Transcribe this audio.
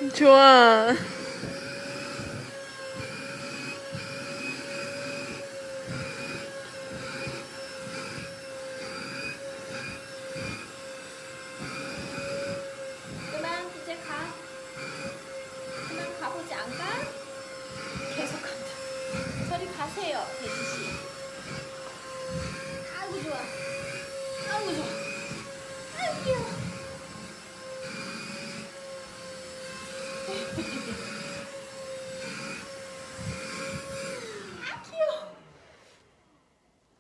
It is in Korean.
좋아. 그만 이제 가. 그만 가보지 안 가? 계속 간다. 저리 가세요, 돼지 씨. 아이고 좋아. 아이고 좋아. 아이고 귀여워.